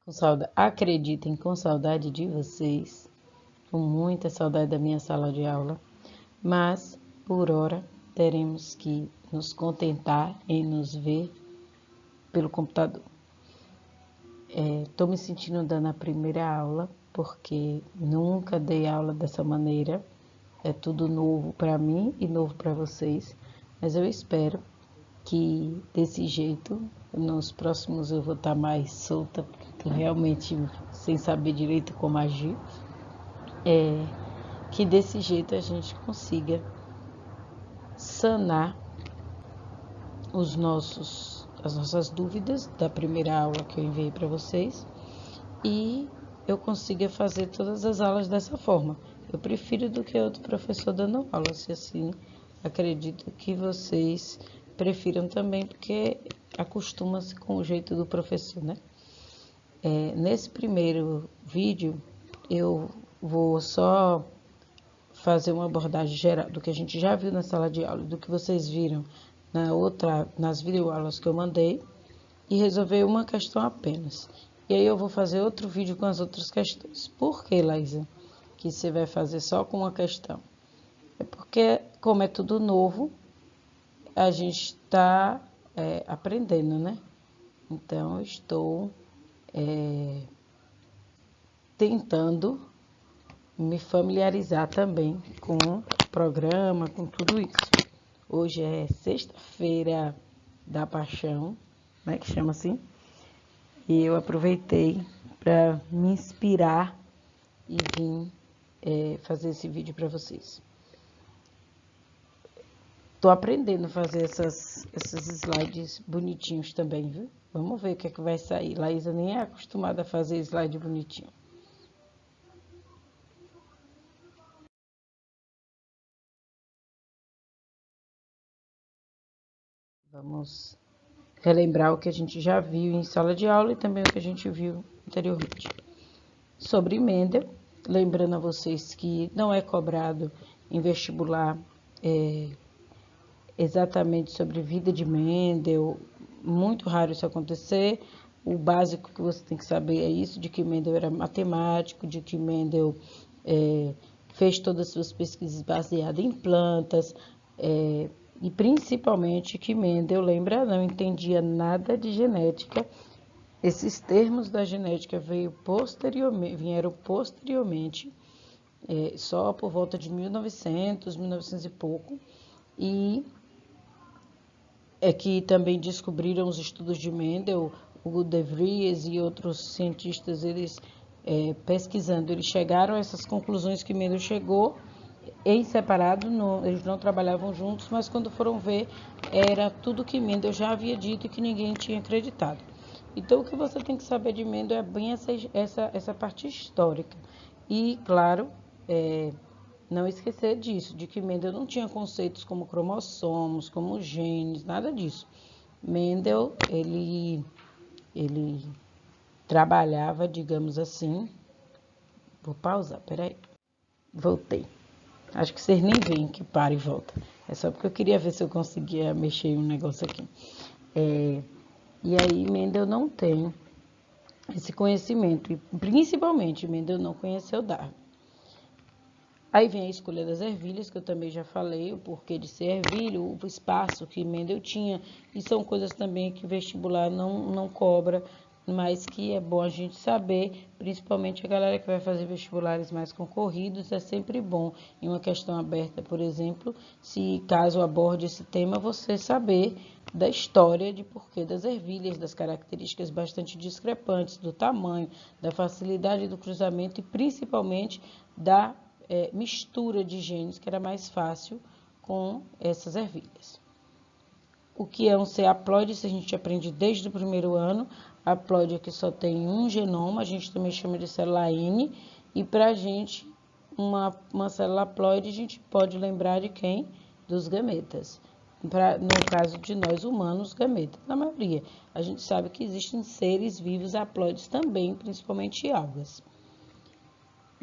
com saudade, acreditem, com saudade de vocês, com muita saudade da minha sala de aula, mas por hora teremos que nos contentar em nos ver pelo computador. Estou me sentindo dando a primeira aula, porque nunca dei aula dessa maneira, é tudo novo para mim e novo para vocês, mas eu espero que desse jeito, nos próximos eu vou estar mais solta, realmente sem saber direito como agir, que desse jeito a gente consiga sanar as nossas dúvidas da primeira aula que eu enviei para vocês e eu consiga fazer todas as aulas dessa forma. Eu prefiro do que outro professor dando aula, se assim, acredito que vocês prefiram também, porque acostuma-se com o jeito do professor, né? Nesse primeiro vídeo, eu vou só fazer uma abordagem geral do que a gente já viu na sala de aula, do que vocês viram nas videoaulas que eu mandei, e resolver uma questão apenas. E aí eu vou fazer outro vídeo com as outras questões. Por que, Laísa, que você vai fazer só com uma questão? É porque, como é tudo novo, a gente está aprendendo, né? Então, eu estou tentando me familiarizar também com o programa, com tudo isso. Hoje é sexta-feira da Paixão, né, que chama assim, e eu aproveitei para me inspirar e vim fazer esse vídeo para vocês. Tô aprendendo a fazer esses slides bonitinhos também, viu? Vamos ver o que é que vai sair. Laísa nem é acostumada a fazer slide bonitinho. Vamos relembrar o que a gente já viu em sala de aula e também o que a gente viu anteriormente. Sobre Mendel, lembrando a vocês que não é cobrado em vestibular exatamente sobre vida de Mendel, muito raro isso acontecer. O básico que você tem que saber é isso, de que Mendel era matemático, de que Mendel fez todas as suas pesquisas baseadas em plantas, e principalmente que Mendel, lembra, não entendia nada de genética. Esses termos da genética vieram posteriormente, só por volta de 1900 e pouco, e é que também descobriram os estudos de Mendel, o De Vries e outros cientistas, eles pesquisando, eles chegaram a essas conclusões que Mendel chegou, em separado, eles não trabalhavam juntos, mas quando foram ver, era tudo que Mendel já havia dito e que ninguém tinha acreditado. Então, o que você tem que saber de Mendel é bem essa parte histórica. E, claro, não esquecer disso, de que Mendel não tinha conceitos como cromossomos, como genes, nada disso. Mendel, ele trabalhava, digamos assim, vou pausar, peraí, voltei. Acho que vocês nem veem que para e volta. É só porque eu queria ver se eu conseguia mexer em um negócio aqui. E aí, Mendel não tem esse conhecimento. E, principalmente, Mendel não conheceu Darwin. Aí vem a escolha das ervilhas, que eu também já falei, o porquê de ser ervilha, o espaço que Mendel tinha. E são coisas também que o vestibular não cobra, mas que é bom a gente saber, principalmente a galera que vai fazer vestibulares mais concorridos, é sempre bom em uma questão aberta, por exemplo, se caso aborde esse tema, você saber da história de porquê das ervilhas, das características bastante discrepantes, do tamanho, da facilidade do cruzamento e principalmente da mistura de genes, que era mais fácil com essas ervilhas. O que é um C haploide, isso a gente aprende desde o primeiro ano. A haploide aqui só tem um genoma, a gente também chama de célula N, e para a gente, uma célula haploide, a gente pode lembrar de quem? Dos gametas. No caso de nós humanos, gametas, na maioria. A gente sabe que existem seres vivos haploides também, principalmente algas.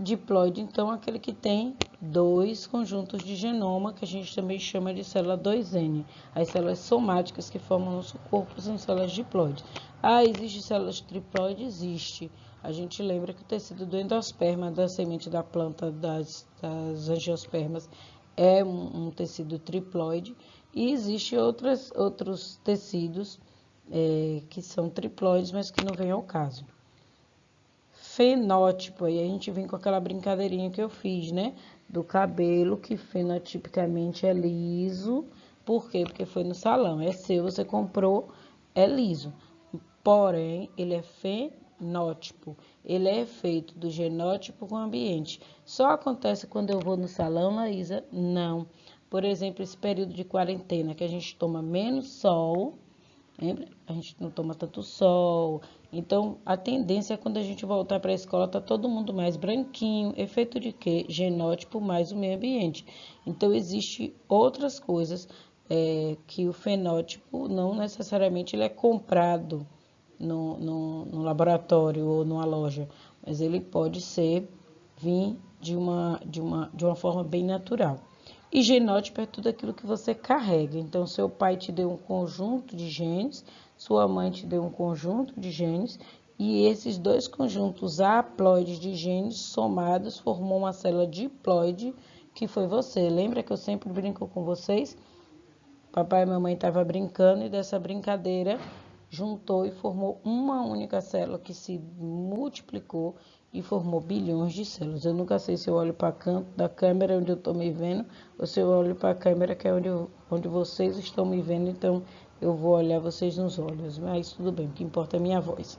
diploide, então, aquele que tem 2 conjuntos de genoma, que a gente também chama de célula 2N. As células somáticas que formam nosso corpo são células diploides. Ah, existe células triploides? Existe. A gente lembra que o tecido do endosperma, da semente da planta das angiospermas, é um tecido triploide. E existe outros tecidos que são triploides, mas que não vem ao caso. Fenótipo, aí a gente vem com aquela brincadeirinha que eu fiz, né? Do cabelo, que fenotipicamente é liso. Por quê? Porque foi no salão. É seu, você comprou, é liso. Porém, ele é fenótipo. Ele é efeito do genótipo com o ambiente. Só acontece quando eu vou no salão, Laísa? Não. Por exemplo, esse período de quarentena, que a gente toma menos sol. Lembra? A gente não toma tanto sol. Então, a tendência é quando a gente voltar para a escola, tá todo mundo mais branquinho. Efeito de quê? Genótipo mais o meio ambiente. Então, existe outras coisas que o fenótipo não necessariamente ele é comprado no laboratório ou numa loja, mas ele pode vir de uma forma bem natural. E genótipo é tudo aquilo que você carrega. Então, seu pai te deu um conjunto de genes, sua mãe te deu um conjunto de genes, e esses 2 conjuntos haploides de genes somados formou uma célula diploide, que foi você. Lembra que eu sempre brinco com vocês? Papai e mamãe estavam brincando e dessa brincadeira juntou e formou uma única célula que se multiplicou e formou bilhões de células. Eu nunca sei se eu olho para canto da câmera onde eu estou me vendo ou se eu olho para a câmera que é onde vocês estão me vendo, então eu vou olhar vocês nos olhos, mas tudo bem, o que importa é a minha voz.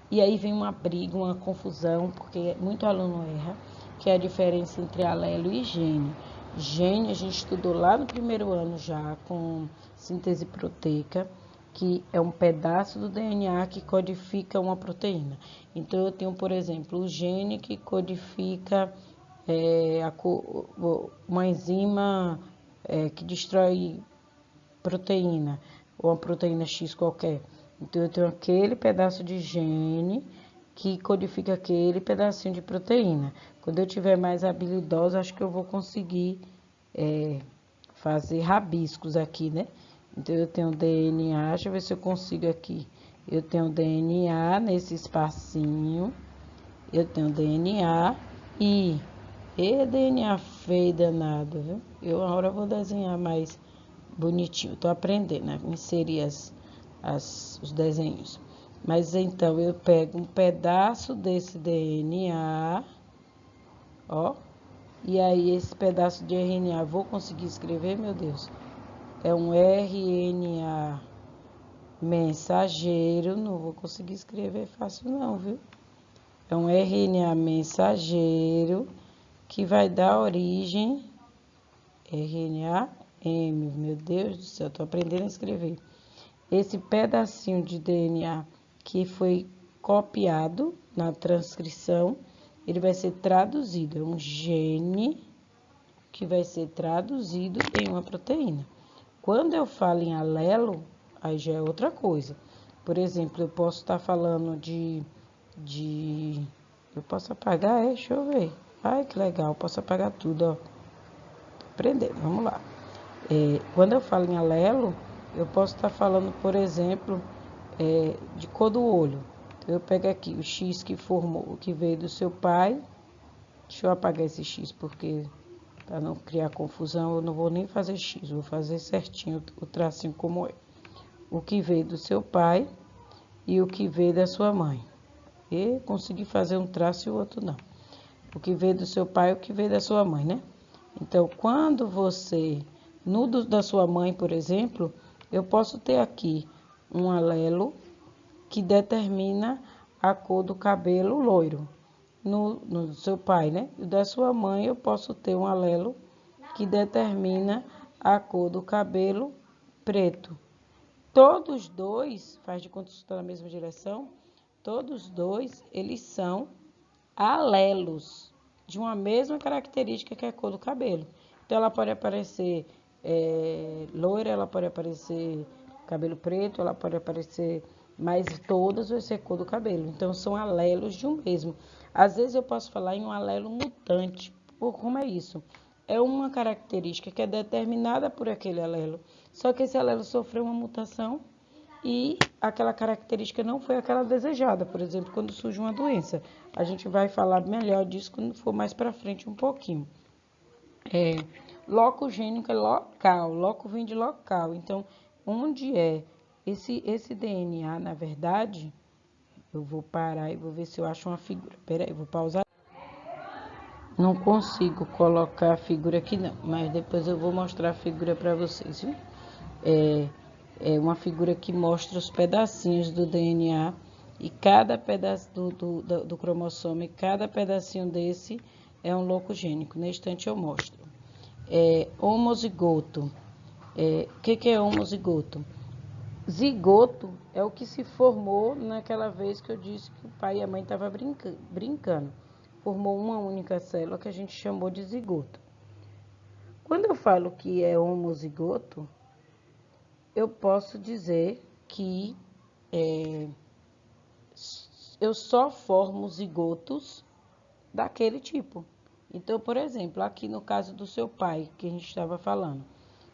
E aí vem uma briga, uma confusão, porque muito aluno erra, que é a diferença entre alelo e gene. Gene a gente estudou lá no primeiro ano já com síntese proteica, que é um pedaço do DNA que codifica uma proteína. Então, eu tenho, por exemplo, o gene que codifica uma enzima que destrói proteína, ou uma proteína X qualquer. Então, eu tenho aquele pedaço de gene que codifica aquele pedacinho de proteína. Quando eu tiver mais habilidosa, acho que eu vou conseguir fazer rabiscos aqui, né? Então, eu tenho DNA, deixa eu ver se eu consigo aqui. Eu tenho DNA nesse espacinho. Eu tenho DNA e DNA feio danado, viu? Eu agora vou desenhar mais bonitinho. Tô aprendendo, né? Inserir os desenhos. Mas então, eu pego um pedaço desse DNA, ó. E aí, esse pedaço de RNA, vou conseguir escrever, meu Deus? É um RNA mensageiro, não vou conseguir escrever fácil não, viu? É um RNA mensageiro que vai dar origem, RNA M, meu Deus do céu, tô aprendendo a escrever. Esse pedacinho de DNA que foi copiado na transcrição, ele vai ser traduzido, é um gene que vai ser traduzido em uma proteína. Quando eu falo em alelo, aí já é outra coisa. Por exemplo, eu posso estar falando eu posso apagar, deixa eu ver. Ai, que legal, posso apagar tudo, ó. Aprender, vamos lá. Quando eu falo em alelo, eu posso estar falando, por exemplo, de cor do olho. Então, eu pego aqui o X que formou, que veio do seu pai. Deixa eu apagar esse X, porque para não criar confusão, eu não vou nem fazer X, vou fazer certinho o tracinho como é. O que veio do seu pai e o que veio da sua mãe. E consegui fazer um traço e o outro não. O que veio do seu pai e o que veio da sua mãe, né? Então, quando você, no da sua mãe, por exemplo, eu posso ter aqui um alelo que determina a cor do cabelo loiro. No seu pai, né? E da sua mãe eu posso ter um alelo que determina a cor do cabelo preto. Todos dois, faz de conta que estão na mesma direção, todos dois, eles são alelos de uma mesma característica que é a cor do cabelo. Então, ela pode aparecer loira, ela pode aparecer cabelo preto, ela pode aparecer mas todas vai ser cor do cabelo. Então, são alelos de um mesmo. Às vezes eu posso falar em um alelo mutante. Como é isso? É uma característica que é determinada por aquele alelo. Só que esse alelo sofreu uma mutação e aquela característica não foi aquela desejada. Por exemplo, quando surge uma doença. A gente vai falar melhor disso quando for mais para frente um pouquinho. Locogênico é local, loco vem de local. Então, onde é esse DNA, na verdade, eu vou parar e vou ver se eu acho uma figura. Peraí, vou pausar. Não consigo colocar a figura aqui não, mas depois eu vou mostrar a figura para vocês, viu? É uma figura que mostra os pedacinhos do DNA e cada pedaço do cromossomo e cada pedacinho desse é um locogênico. Neste instante eu mostro. Homozigoto. O que é homozigoto? Zigoto é o que se formou naquela vez que eu disse que o pai e a mãe estavam brincando. Formou uma única célula que a gente chamou de zigoto. Quando eu falo que é homozigoto, eu posso dizer que eu só formo zigotos daquele tipo. Então, por exemplo, aqui no caso do seu pai, que a gente estava falando,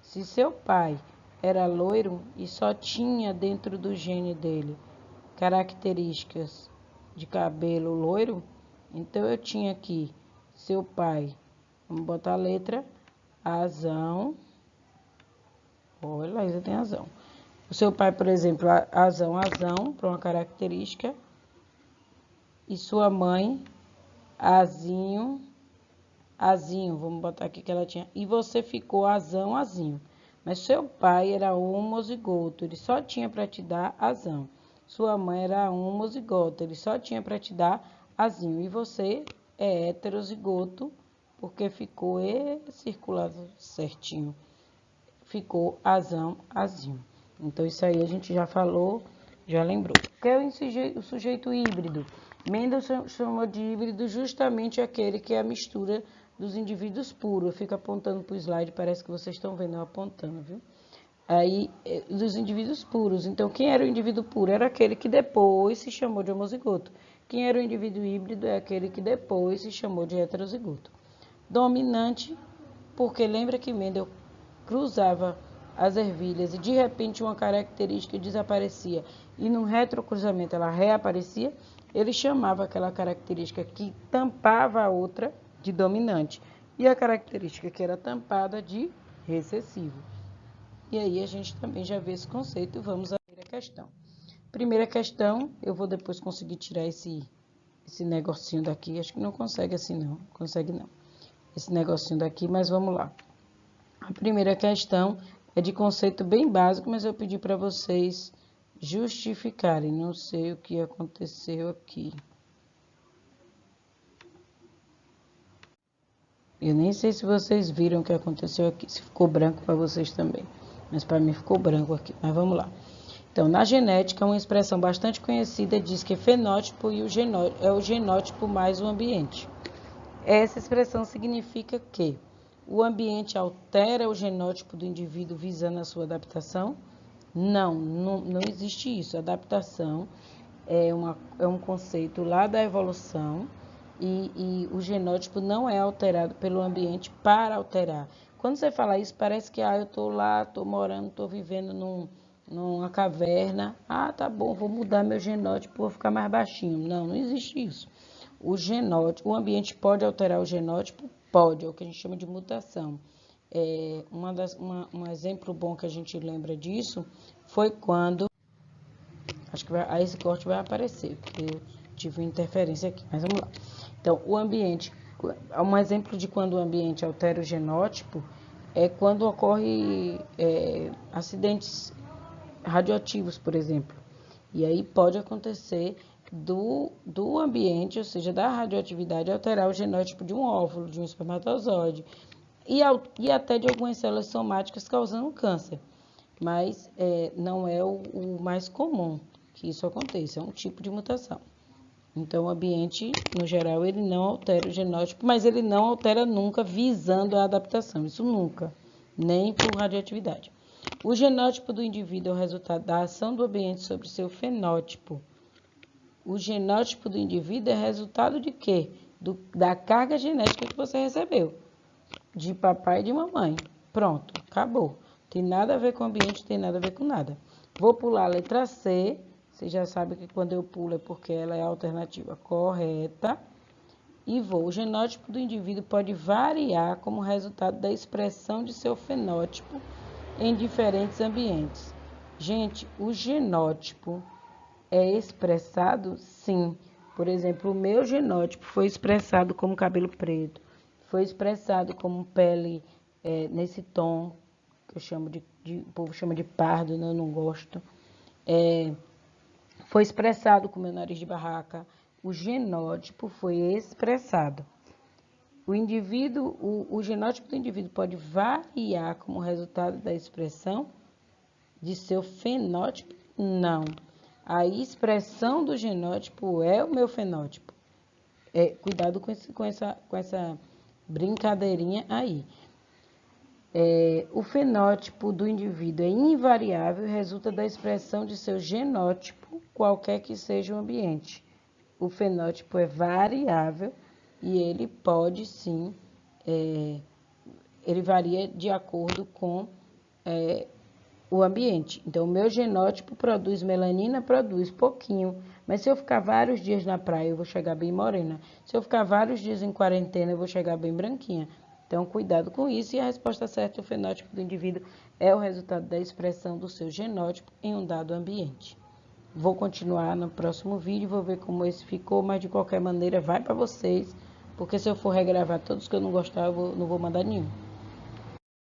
se seu pai era loiro e só tinha dentro do gene dele características de cabelo loiro, então eu tinha aqui seu pai, vamos botar a letra azão. Olha, Laísa tem azão. O seu pai, por exemplo, azão, para uma característica, e sua mãe, azinho, vamos botar aqui que ela tinha, e você ficou azão. Mas seu pai era homozigoto, ele só tinha para te dar azão. Sua mãe era homozigota, ele só tinha para te dar azinho. E você é heterozigoto, porque ficou circulado certinho. Ficou azinho. Então, isso aí a gente já falou, já lembrou. O que é o sujeito híbrido? Mendel chamou de híbrido justamente aquele que é a mistura dos indivíduos puros. Eu fico apontando para o slide, parece que vocês estão vendo eu apontando, viu? Aí, dos indivíduos puros. Então, quem era o indivíduo puro? Era aquele que depois se chamou de homozigoto. Quem era o indivíduo híbrido é aquele que depois se chamou de heterozigoto. Dominante, porque lembra que Mendel cruzava as ervilhas e de repente uma característica desaparecia e no retrocruzamento ela reaparecia, ele chamava aquela característica que tampava a outra de dominante e a característica que era tampada de recessivo. E aí a gente também já vê esse conceito. Vamos à primeira questão. Primeira questão, eu vou depois conseguir tirar esse negocinho daqui. Acho que não consegue assim não, consegue não. Esse negocinho daqui, mas vamos lá. A primeira questão é de conceito bem básico, mas eu pedi para vocês justificarem. Não sei o que aconteceu aqui. Eu nem sei se vocês viram o que aconteceu aqui, se ficou branco para vocês também. Mas para mim ficou branco aqui. Mas vamos lá. Então, na genética, uma expressão bastante conhecida diz que fenótipo e é o genótipo mais o ambiente. Essa expressão significa que o ambiente altera o genótipo do indivíduo visando a sua adaptação? Não existe isso. Adaptação é um conceito lá da evolução e o genótipo não é alterado pelo ambiente para alterar. Quando você fala isso, parece que eu estou lá, estou morando, estou vivendo numa caverna. Tá bom, vou mudar meu genótipo, vou ficar mais baixinho. Não existe isso. O ambiente pode alterar o genótipo? Pode, é o que a gente chama de mutação. Um exemplo bom que a gente lembra disso foi quando... Acho que esse corte vai aparecer, porque eu tive uma interferência aqui, mas vamos lá. Então, um exemplo de quando o ambiente altera o genótipo é quando ocorre acidentes radioativos, por exemplo. E aí pode acontecer do ambiente, ou seja, da radioatividade, alterar o genótipo de um óvulo, de um espermatozoide, e até de algumas células somáticas causando câncer. Mas não é o mais comum que isso aconteça, é um tipo de mutação. Então, o ambiente, no geral, ele não altera o genótipo, mas ele não altera nunca visando a adaptação, isso nunca, nem por radioatividade. O genótipo do indivíduo é o resultado da ação do ambiente sobre seu fenótipo. O genótipo do indivíduo é resultado de quê? Da carga genética que você recebeu. De papai e de mamãe. Pronto, acabou. Tem nada a ver com o ambiente, tem nada a ver com nada. Vou pular a letra C. Você já sabe que quando eu pulo é porque ela é a alternativa correta. E vou. O genótipo do indivíduo pode variar como resultado da expressão de seu fenótipo em diferentes ambientes. Gente, o genótipo é expressado, sim. Por exemplo, o meu genótipo foi expressado como cabelo preto, foi expressado como pele nesse tom, que eu chamo o povo chama de pardo, né? Eu não gosto. Foi expressado com meu nariz de barraca. O genótipo foi expressado. O genótipo do indivíduo pode variar como resultado da expressão de seu fenótipo? Não. A expressão do genótipo é o meu fenótipo. Cuidado com essa brincadeirinha aí. O fenótipo do indivíduo é invariável e resulta da expressão de seu genótipo, qualquer que seja o ambiente. O fenótipo é variável e ele pode sim, ele varia de acordo com o ambiente. Então, o meu genótipo produz melanina, produz pouquinho, mas se eu ficar vários dias na praia, eu vou chegar bem morena. Se eu ficar vários dias em quarentena, eu vou chegar bem branquinha. Então, cuidado com isso. E a resposta certa do fenótipo do indivíduo é o resultado da expressão do seu genótipo em um dado ambiente. Vou continuar no próximo vídeo, vou ver como esse ficou, mas de qualquer maneira vai para vocês, porque se eu for regravar todos que eu não gostar, eu não vou mandar nenhum.